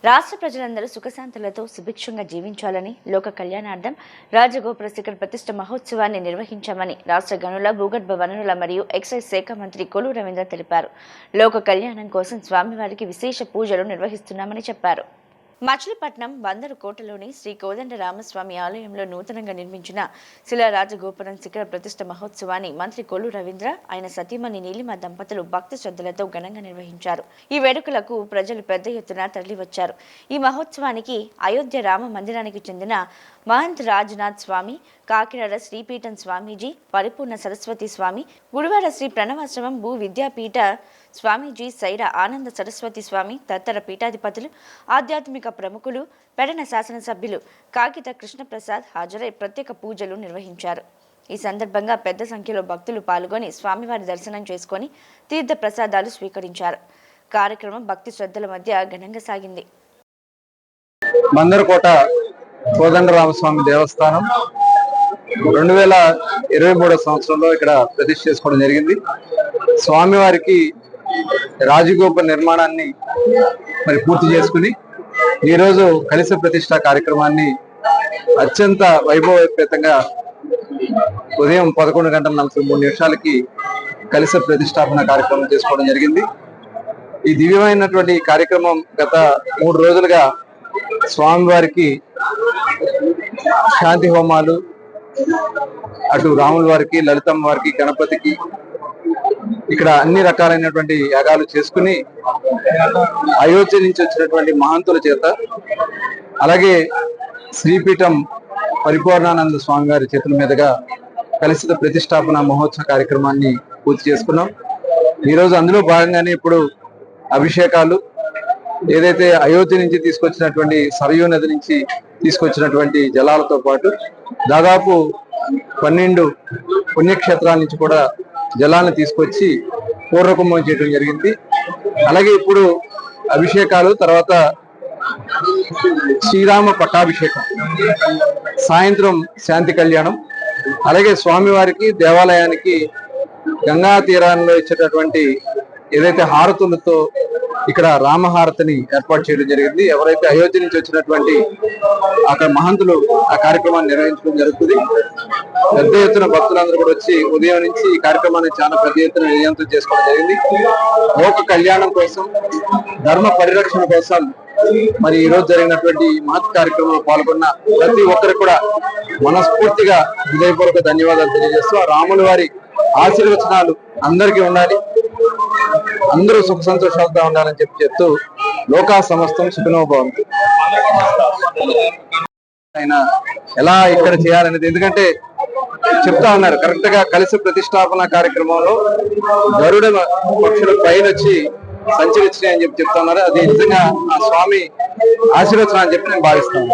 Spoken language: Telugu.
రాష్ట్ర ప్రజలందరూ సుఖశాంతులతో సుభిక్షంగా జీవించాలని లోక కళ్యాణార్థం రాజగోపుర శిఖర ప్రతిష్ఠ మహోత్సవాన్ని నిర్వహించామని రాష్ట్ర గనుల భూగర్భ వనరుల మరియు ఎక్సైజ్ శాఖ మంత్రి కొల్లు రవీంద్ర తెలిపారు. లోక కళ్యాణం కోసం స్వామివారికి విశేష పూజలు నిర్వహిస్తున్నామని చెప్పారు. మచిలీపట్నం బందరుకోటలోని శ్రీ కోదండ రామస్వామి ఆలయంలో నూతనంగా నిర్మించిన శిలారాజగోపురం శిఖర ప్రతిష్ఠ మహోత్సవాన్ని మంత్రి కొల్లు రవీంద్ర ఆయన సతీమణి నీలిమ దంపతులు భక్తి శ్రద్ధలతో ఘనంగా నిర్వహించారు. ఈ వేడుకలకు ప్రజలు పెద్ద ఎత్తున తరలివచ్చారు. ఈ మహోత్సవానికి అయోధ్య రామ మందిరానికి చెందిన మహంత్ రాజ్నాథ్ స్వామి, కాకినాడ శ్రీపీఠం స్వామీజీ, పరిపూర్ణ సరస్వతి స్వామి, గుడివాడ శ్రీ ప్రణవాశ్రమం భూ విద్యాపీఠ స్వామీజీ, సైరా ఆనంద సరస్వతి స్వామి తదితర పీఠాధిపతులు, ఆధ్యాత్మిక ప్రముఖులు, పెడన శాసనసభ్యులు కాకిత కృష్ణప్రసాద్ హాజరై ప్రత్యేక పూజలు నిర్వహించారు. ఈ సందర్భంగా పెద్ద సంఖ్యలో భక్తులు పాల్గొని స్వామివారి దర్శనం చేసుకుని తీర్థ ప్రసాదాలు స్వీకరించారు. కార్యక్రమం భక్తి శ్రద్ధల మధ్య ఘనంగా సాగింది. బందరుకోట కోదండరామస్వామి దేవస్థానం 2023 సంవత్సరంలో ఇక్కడ ప్రతిష్ఠ చేసుకోవడం జరిగింది. స్వామివారికి రాజగోపుర నిర్మాణాన్ని పూర్తి చేసుకుని ఈరోజు కలశ ప్రతిష్ఠ కార్యక్రమాన్ని అత్యంత వైభవోపేతంగా ఉదయం 11:43 కలశ ప్రతిష్టాపన కార్యక్రమం చేసుకోవడం జరిగింది. ఈ దివ్యమైనటువంటి కార్యక్రమం గత 3 రోజులుగా స్వామివారికి శాంతి హోమాలు, అటు రాముల వారికి, లలితమ్మ వారికి, గణపతికి ఇక్కడ అన్ని రకాలైనటువంటి యాగాలు చేసుకుని అయోధ్య నుంచి వచ్చినటువంటి మహంతుల చేత, అలాగే శ్రీపీఠం పరిపూర్ణానంద స్వామి గారి చేతుల మీదుగా కలశ ప్రతిష్టాపన మహోత్సవ కార్యక్రమాన్ని పూర్తి చేసుకున్నాం. ఈరోజు అందులో భాగంగానే ఇప్పుడు అభిషేకాలు, ఏదైతే అయోధ్య నుంచి తీసుకొచ్చినటువంటి సరయూ నది నుంచి తీసుకొచ్చినటువంటి జలాలతో పాటు దాదాపు 12 పుణ్యక్షేత్రాల నుంచి కూడా జలాలను తీసుకొచ్చి పూర్వకుంభం చేయడం జరిగింది. అలాగే ఇప్పుడు అభిషేకాలు, తర్వాత శ్రీరామ పట్టాభిషేకం, సాయంత్రం శాంతి కళ్యాణం, అలాగే స్వామివారికి దేవాలయానికి గంగా తీరాల్లో ఇచ్చేటటువంటి ఏదైతే హారతులతో ఇక్కడ రామహారతిని ఏర్పాటు చేయడం జరిగింది. ఎవరైతే అయోధ్య నుంచి వచ్చినటువంటి అక్కడ మహంతులు ఆ కార్యక్రమాన్ని నిర్వహించడం జరుగుతుంది. పెద్ద ఎత్తున భక్తులందరూ కూడా వచ్చి ఉదయం నుంచి ఈ కార్యక్రమాన్ని చాలా పెద్ద ఎత్తున విజయవంతం చేసుకోవడం జరిగింది. లోక కళ్యాణం కోసం, ధర్మ పరిరక్షణ కోసం మరి ఈ రోజు జరిగినటువంటి మహత్ కార్యక్రమంలో పాల్గొన్న ప్రతి ఒక్కరికి కూడా మనస్ఫూర్తిగా హృదయపూర్వక ధన్యవాదాలు తెలియజేస్తూ, ఆ రాముల వారి ఆశీర్వచనాలు అందరికీ ఉండాలి, అందరూ సుఖ సంతోషాలతో ఉండాలని చెప్తూ లోకా సమస్తం సుఖినో భవంతు. ఆయన ఎలా ఇక్కడ చేయాలనేది, ఎందుకంటే చెప్తా ఉన్నారు కరెక్ట్ గా కలశ ప్రతిష్టాపన కార్యక్రమంలో గరుడ పక్షుల పైన వచ్చి సంచరించినాయని చెప్పి చెప్తా ఉన్నారు. అది నిజంగా ఆ స్వామి ఆశీర్వచనం అని చెప్పి నేను భావిస్తాను.